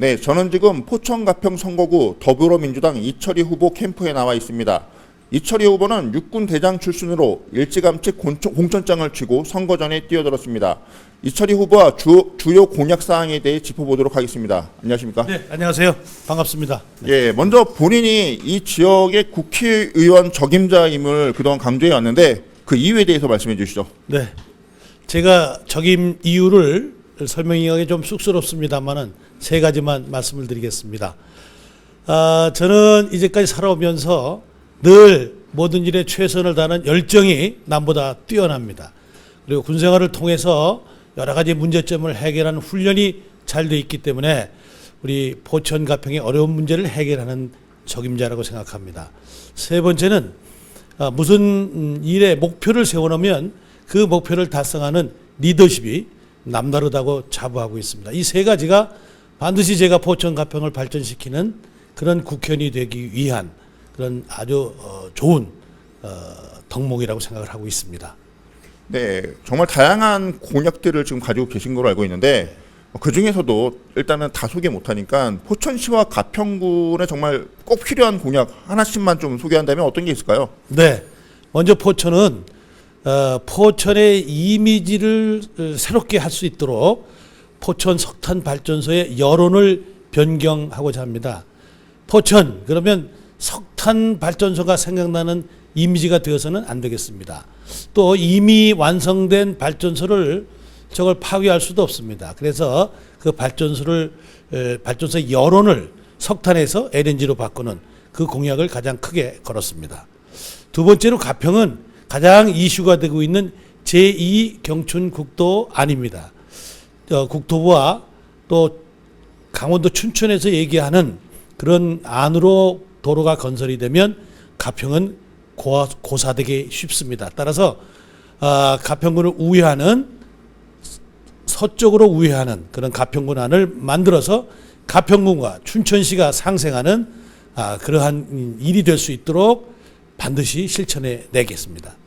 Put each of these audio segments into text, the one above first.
네, 저는 지금 포천 가평 선거구 더불어민주당 이철희 후보 캠프에 나와 있습니다. 이철희 후보는 육군 대장 출신으로 일찌감치 공천장을 쥐고 선거전에 뛰어들었습니다. 이철희 후보와 주요 공약 사항에 대해 짚어보도록 하겠습니다. 안녕하십니까? 네, 안녕하세요. 반갑습니다. 예, 먼저 본인이 이 지역의 국회의원 적임자임을 그동안 강조해 왔는데 그 이유에 대해서 말씀해 주시죠. 네, 제가 적임 이유를 설명하기 좀 쑥스럽습니다만은 세 가지만 말씀을 드리겠습니다. 저는 이제까지 살아오면서 늘 모든 일에 최선을 다하는 열정이 남보다 뛰어납니다. 그리고 군생활을 통해서 여러 가지 문제점을 해결하는 훈련이 잘 돼 있기 때문에 우리 포천 가평의 어려운 문제를 해결하는 적임자라고 생각합니다. 세 번째는 무슨 일에 목표를 세워놓으면 그 목표를 달성하는 리더십이 남다르다고 자부하고 있습니다. 이 세 가지가 반드시 제가 포천 가평을 발전시키는 그런 국회의원이 되기 위한 그런 아주 좋은 덕목이라고 생각을 하고 있습니다. 네, 정말 다양한 공약들을 지금 가지고 계신 걸로 알고 있는데 그 중에서도 일단은 다 소개 못하니까 포천시와 가평군에 정말 꼭 필요한 공약 하나씩만 좀 소개한다면 어떤 게 있을까요? 네, 먼저 포천은 포천의 이미지를 새롭게 할 수 있도록 포천 석탄 발전소의 여론을 변경하고자 합니다. 포천 그러면 석탄 발전소가 생각나는 이미지가 되어서는 안 되겠습니다. 또 이미 완성된 발전소를 저걸 파괴할 수도 없습니다. 그래서 그 발전소의 여론을 석탄에서 LNG로 바꾸는 그 공약을 가장 크게 걸었습니다. 두 번째로 가평은 가장 이슈가 되고 있는 제2경춘국도 안입니다. 국토부와 또 강원도 춘천에서 얘기하는 그런 안으로 도로가 건설이 되면 가평은 고사되기 쉽습니다. 따라서 가평군을 우회하는 서쪽으로 우회하는 그런 가평군 안을 만들어서 가평군과 춘천시가 상생하는 그러한 일이 될 수 있도록 반드시 실천해 내겠습니다.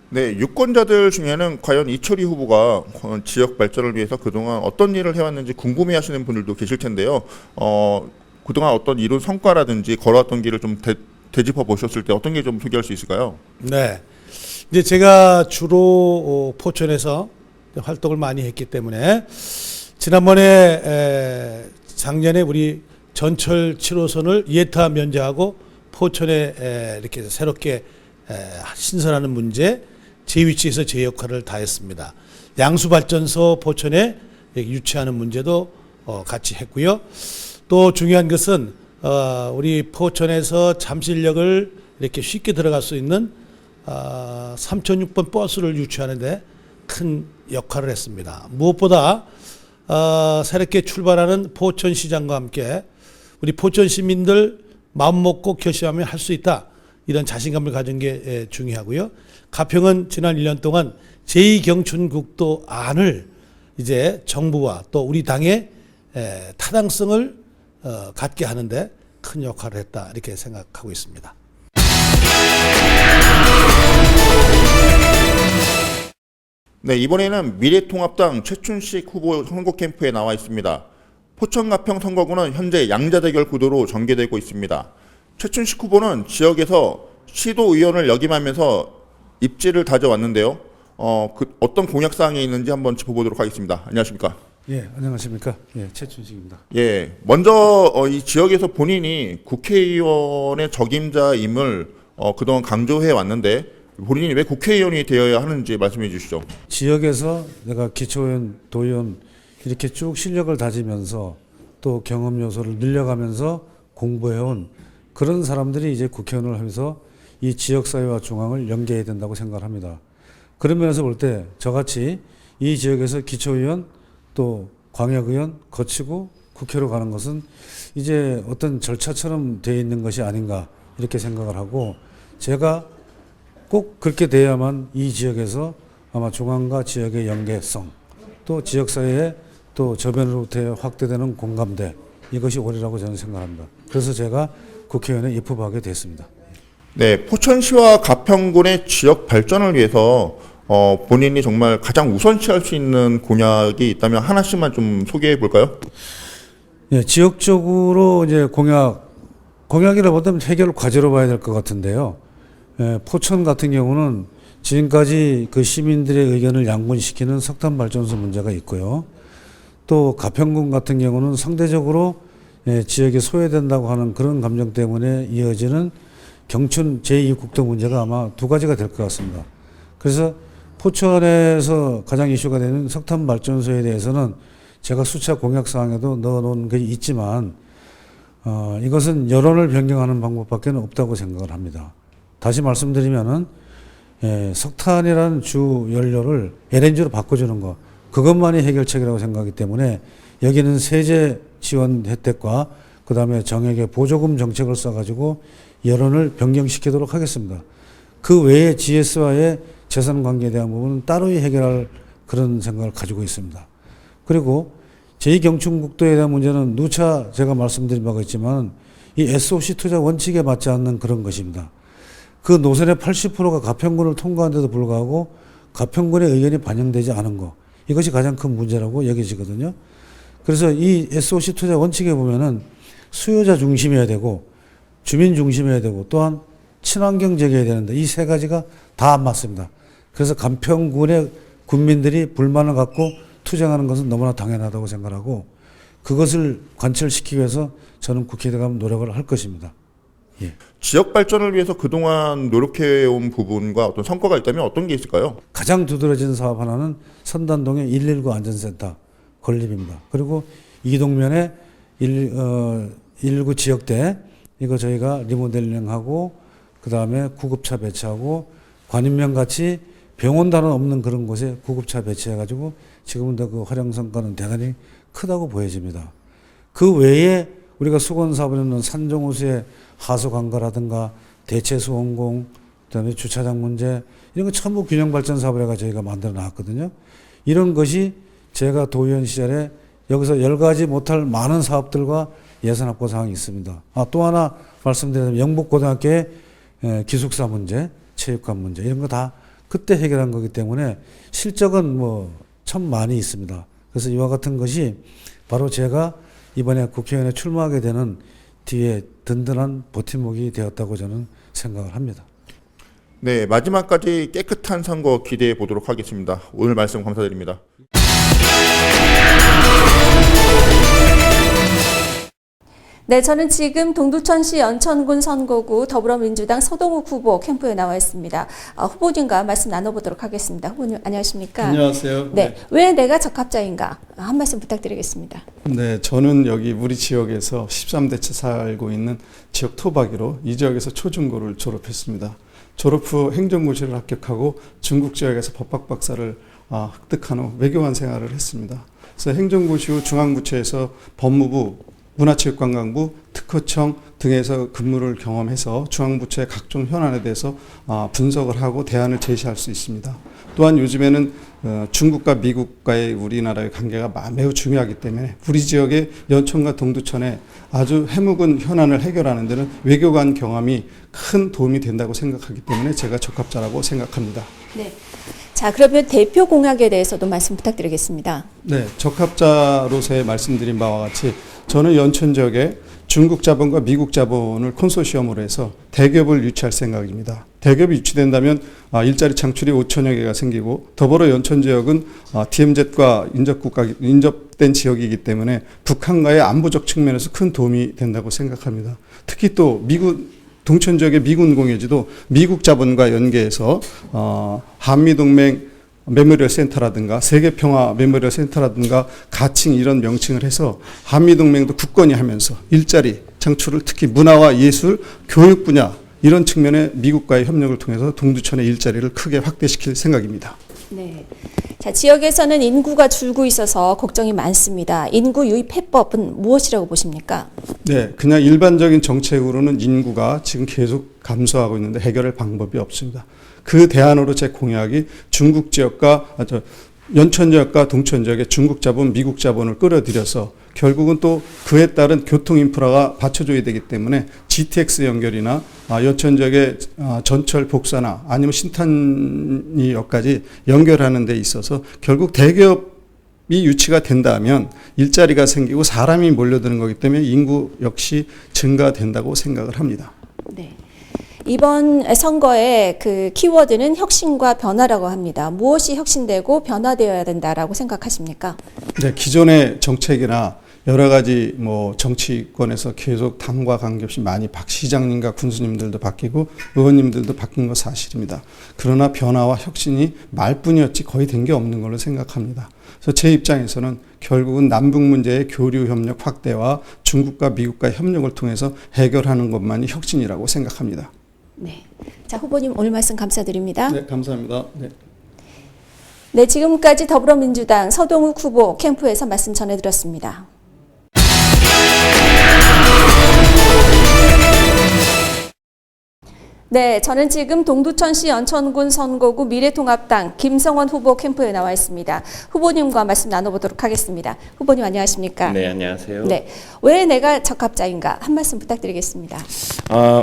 네, 유권자들 중에는 과연 이철희 후보가 지역 발전을 위해서 그동안 어떤 일을 해왔는지 궁금해하시는 분들도 계실 텐데요. 그동안 어떤 이룬 성과라든지 걸어왔던 길을 좀 되짚어 보셨을 때 어떤 게 좀 소개할 수 있을까요? 네, 이제 제가 주로 포천에서 활동을 많이 했기 때문에 지난번에 작년에 우리 전철 7호선을 예타 면제하고 포천에 이렇게 새롭게 신설하는 문제 제 위치에서 제 역할을 다했습니다. 양수발전소 포천에 유치하는 문제도 같이 했고요. 또 중요한 것은 우리 포천에서 잠실역을 이렇게 쉽게 들어갈 수 있는 3006번 버스를 유치하는데 큰 역할을 했습니다. 무엇보다 새롭게 출발하는 포천시장과 함께 우리 포천 시민들 마음 먹고 결심하면 할 수 있다. 이런 자신감을 가진 게 중요하고요. 가평은 지난 1년 동안 제2경춘국도 안을 이제 정부와 또 우리 당의 타당성을 갖게 하는데 큰 역할을 했다. 이렇게 생각하고 있습니다. 네, 이번에는 미래통합당 최춘식 후보 선거 캠프에 나와 있습니다. 포천 가평 선거구는 현재 양자대결 구도로 전개되고 있습니다. 최춘식 후보는 지역에서 시도의원을 역임하면서 입지를 다져왔는데요. 어떤 공약사항이 있는지 한번 짚어보도록 하겠습니다. 안녕하십니까? 예, 안녕하십니까? 예, 최춘식입니다. 예, 먼저 이 지역에서 본인이 국회의원의 적임자임을 그동안 강조해 왔는데 본인이 왜 국회의원이 되어야 하는지 말씀해 주시죠. 지역에서 내가 기초의원, 도의원 이렇게 쭉 실력을 다지면서 또 경험 요소를 늘려가면서 공부해온 그런 사람들이 이제 국회의원을 하면서 이 지역사회와 중앙을 연계해야 된다고 생각을 합니다. 그런 면에서 볼 때 저같이 이 지역에서 기초의원 또 광역의원 거치고 국회로 가는 것은 이제 어떤 절차처럼 되어 있는 것이 아닌가 이렇게 생각을 하고 제가 꼭 그렇게 돼야만 이 지역에서 아마 중앙과 지역의 연계성 또 지역사회의 또 저변으로부터 확대되는 공감대 이것이 옳으라고 저는 생각합니다. 그래서 제가 국회의원에 입후보하게 됐습니다. 네, 포천시와 가평군의 지역 발전을 위해서 본인이 정말 가장 우선시할 수 있는 공약이 있다면 하나씩만 좀 소개해 볼까요? 예, 지역적으로 이제 공약이라보다는 해결 과제로 봐야 될 것 같은데요. 예, 포천 같은 경우는 지금까지 그 시민들의 의견을 양분시키는 석탄 발전소 문제가 있고요. 또 가평군 같은 경우는 상대적으로 예, 지역에 소외된다고 하는 그런 감정 때문에 이어지는 경춘 제2국도 문제가 아마 두 가지가 될 것 같습니다. 그래서 포천에서 가장 이슈가 되는 석탄 발전소에 대해서는 제가 수차 공약 사항에도 넣어놓은 게 있지만 이것은 여론을 변경하는 방법밖에 없다고 생각을 합니다. 다시 말씀드리면은 석탄이라는 주 연료를 LNG로 바꿔주는 것, 그것만이 해결책이라고 생각하기 때문에 여기는 세제 지원 혜택과 그 다음에 정액의 보조금 정책을 써가지고 여론을 변경시키도록 하겠습니다. 그 외에 GS와의 재산 관계에 대한 부분은 따로 해결할 그런 생각을 가지고 있습니다. 그리고 제2경춘국도에 대한 문제는 누차 제가 말씀드린 바가 있지만 이 SOC 투자 원칙에 맞지 않는 그런 것입니다. 그 노선의 80%가 가평군을 통과한데도 불구하고 가평군의 의견이 반영되지 않은 것, 이것이 가장 큰 문제라고 여겨지거든요. 그래서 이 SOC 투자 원칙에 보면은 수요자 중심이어야 되고 주민 중심이어야 되고 또한 친환경 적이어야 되는데 이 세 가지가 다 안 맞습니다. 그래서 가평군의 군민들이 불만을 갖고 투쟁하는 것은 너무나 당연하다고 생각하고 그것을 관철시키기 위해서 저는 국회에 가면 노력을 할 것입니다. 예. 지역 발전을 위해서 그동안 노력해온 부분과 어떤 성과가 있다면 어떤 게 있을까요? 가장 두드러진 사업 하나는 선단동의 119 안전센터 건립입니다. 그리고 이동면에 119 지역대 이거 저희가 리모델링하고 그 다음에 구급차 배치하고 관인면 같이 병원단은 없는 그런 곳에 구급차 배치해가지고 지금은 그 활용 성과는 대단히 크다고 보여집니다. 그 외에 우리가 수건사업에는 산정호수의 하수 관가라든가 대체수 원공, 그다음에 주차장 문제 이런 거 전부 균형 발전 사업을 해가 저희가 만들어 놨거든요. 이런 것이 제가 도의원 시절에 여기서 10가지 못할 많은 사업들과 예산 확보 사항이 있습니다. 또 하나 말씀드리자면 영북고등학교의 기숙사 문제, 체육관 문제 이런 거 다 그때 해결한 거기 때문에 실적은 참 많이 있습니다. 그래서 이와 같은 것이 바로 제가 이번에 국회의원에 출마하게 되는 뒤에 든든한 버팀목이 되었다고 저는 생각을 합니다. 네, 마지막까지 깨끗한 선거 기대해 보도록 하겠습니다. 오늘 말씀 감사드립니다. 네, 저는 지금 동두천시 연천군 선거구 더불어민주당 서동욱 후보 캠프에 나와 있습니다. 후보님과 말씀 나눠보도록 하겠습니다. 후보님 안녕하십니까? 안녕하세요. 네, 왜 내가 적합자인가? 한 말씀 부탁드리겠습니다. 네, 저는 여기 우리 지역에서 13대째 살고 있는 지역 토박이로 이 지역에서 초중고를 졸업했습니다. 졸업 후 행정고시를 합격하고 중국 지역에서 법학 박사를 획득한 후 외교관 생활을 했습니다. 그래서 행정고시 후 중앙부처에서 법무부, 문화체육관광부, 특허청 등에서 근무를 경험해서 중앙부처의 각종 현안에 대해서 분석을 하고 대안을 제시할 수 있습니다. 또한 요즘에는 중국과 미국과의 우리나라의 관계가 매우 중요하기 때문에 우리 지역의 연천과 동두천에 아주 해묵은 현안을 해결하는 데는 외교관 경험이 큰 도움이 된다고 생각하기 때문에 제가 적합자라고 생각합니다. 네. 자, 그러면 대표 공약에 대해서도 말씀 부탁드리겠습니다. 네, 적합자로서의 말씀드린 바와 같이 저는 연천 지역에 중국 자본과 미국 자본을 콘소시엄으로 해서 대기업을 유치할 생각입니다. 대기업이 유치된다면 일자리 창출이 5천여 개가 생기고 더불어 연천 지역은 DMZ과 인접된 지역이기 때문에 북한과의 안보적 측면에서 큰 도움이 된다고 생각합니다. 특히 또 동천 지역의 미군 공여지도 미국 자본과 연계해서 한미동맹 메모리얼 센터라든가 세계평화 메모리얼 센터라든가 가칭 이런 명칭을 해서 한미동맹도 굳건히 하면서 일자리 창출을 특히 문화와 예술, 교육 분야 이런 측면에 미국과의 협력을 통해서 동두천의 일자리를 크게 확대시킬 생각입니다. 네. 자, 지역에서는 인구가 줄고 있어서 걱정이 많습니다. 인구 유입 해법은 무엇이라고 보십니까? 네, 그냥 일반적인 정책으로는 인구가 지금 계속 감소하고 있는데 해결할 방법이 없습니다. 그 대안으로 제 공약이 중국 지역과 연천 지역과 동천 지역의 중국 자본, 미국 자본을 끌어들여서 결국은 또 그에 따른 교통 인프라가 받쳐줘야 되기 때문에 GTX 연결이나 연천 지역의 전철 복사나 아니면 신탄리역까지 연결하는 데 있어서 결국 대기업 유치가 된다면 일자리가 생기고 사람이 몰려드는 거기 때문에 인구 역시 증가된다고 생각을 합니다. 네. 이번 선거의 그 키워드는 혁신과 변화라고 합니다. 무엇이 혁신되고 변화되어야 된다라고 생각하십니까? 네, 기존의 정책이나 여러 가지 정치권에서 계속 당과 관계없이 많이 시장님과 군수님들도 바뀌고 의원님들도 바뀐 건 사실입니다. 그러나 변화와 혁신이 말뿐이었지 거의 된 게 없는 걸로 생각합니다. 그래서 제 입장에서는 결국은 남북 문제의 교류 협력 확대와 중국과 미국과 협력을 통해서 해결하는 것만이 혁신이라고 생각합니다. 네. 자, 후보님 오늘 말씀 감사드립니다. 네, 감사합니다. 네. 네, 지금까지 더불어민주당 서동욱 후보 캠프에서 말씀 전해드렸습니다. 네, 저는 지금 동두천시 연천군 선거구 미래통합당 김성원 후보 캠프에 나와 있습니다. 후보님과 말씀 나눠보도록 하겠습니다. 후보님 안녕하십니까? 네, 안녕하세요. 네, 왜 내가 적합자인가 한 말씀 부탁드리겠습니다.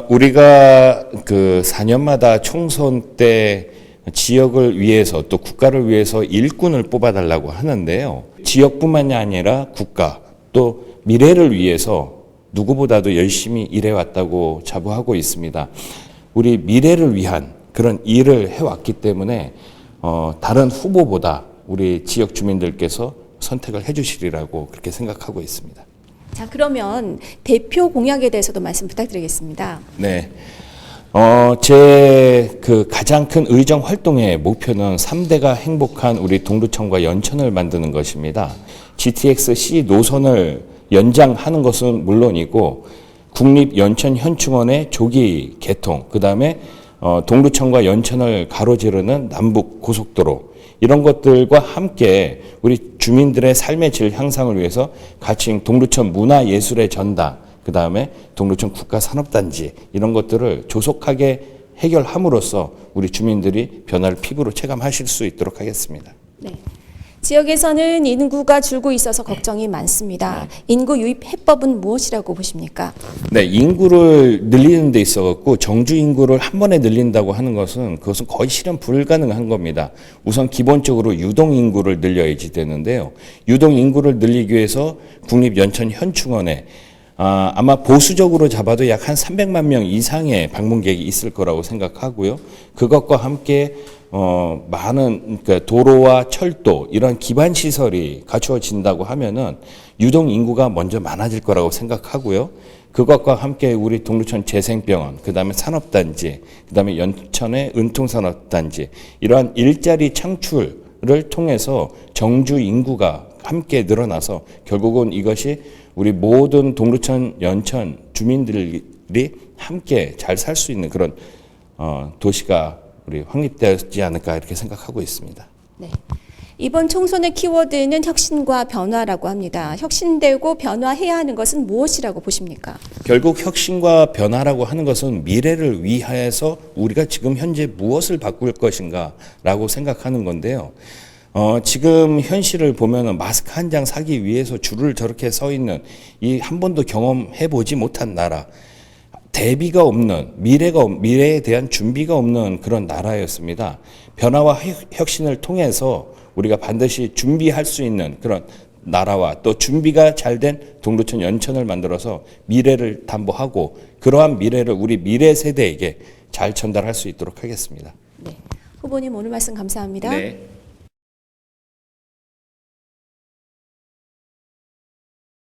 우리가 그 4년마다 총선 때 지역을 위해서 또 국가를 위해서 일꾼을 뽑아달라고 하는데요. 지역뿐만이 아니라 국가 또 미래를 위해서 누구보다도 열심히 일해왔다고 자부하고 있습니다. 우리 미래를 위한 그런 일을 해왔기 때문에 다른 후보보다 우리 지역 주민들께서 선택을 해주시리라고 그렇게 생각하고 있습니다. 자, 그러면 대표 공약에 대해서도 말씀 부탁드리겠습니다. 네. 제 그 가장 큰 의정 활동의 목표는 3대가 행복한 우리 동두천과 연천을 만드는 것입니다. GTX-C 노선을 연장하는 것은 물론이고 국립연천현충원의 조기 개통, 그 다음에 동두천과 연천을 가로지르는 남북 고속도로 이런 것들과 함께 우리 주민들의 삶의 질 향상을 위해서 같이 동두천 문화예술의 전당, 그 다음에 동두천 국가산업단지 이런 것들을 조속하게 해결함으로써 우리 주민들이 변화를 피부로 체감하실 수 있도록 하겠습니다. 네. 지역에서는 인구가 줄고 있어서 걱정이 많습니다. 인구 유입 해법은 무엇이라고 보십니까? 네, 인구를 늘리는 데 있어갖고 정주 인구를 한 번에 늘린다고 하는 것은 그것은 거의 실현 불가능한 겁니다. 우선 기본적으로 유동 인구를 늘려야지 되는데요. 유동 인구를 늘리기 위해서 국립연천현충원에 아마 보수적으로 잡아도 약 한 300만 명 이상의 방문객이 있을 거라고 생각하고요. 그것과 함께 많은 그러니까 도로와 철도 이런 기반 시설이 갖추어진다고 하면은 유동 인구가 먼저 많아질 거라고 생각하고요. 그것과 함께 우리 동두천 재생병원, 그다음에 산업단지, 그다음에 연천의 은통산업단지 이러한 일자리 창출을 통해서 정주 인구가 함께 늘어나서 결국은 이것이 우리 모든 동두천, 연천 주민들이 함께 잘 살 수 있는 그런 도시가 우리 확립되지 않을까 이렇게 생각하고 있습니다. 네. 이번 총선의 키워드는 혁신과 변화라고 합니다. 혁신되고 변화해야 하는 것은 무엇이라고 보십니까? 결국 혁신과 변화라고 하는 것은 미래를 위해서 우리가 지금 현재 무엇을 바꿀 것인가라고 생각하는 건데요. 지금 현실을 보면은 마스크 한 장 사기 위해서 줄을 저렇게 서 있는 이 한 번도 경험해 보지 못한 나라, 대비가 없는 미래에 대한 준비가 없는 그런 나라였습니다. 변화와 혁신을 통해서 우리가 반드시 준비할 수 있는 그런 나라와 또 준비가 잘된 동두천 연천을 만들어서 미래를 담보하고 그러한 미래를 우리 미래 세대에게 잘 전달할 수 있도록 하겠습니다. 네. 후보님 오늘 말씀 감사합니다. 네.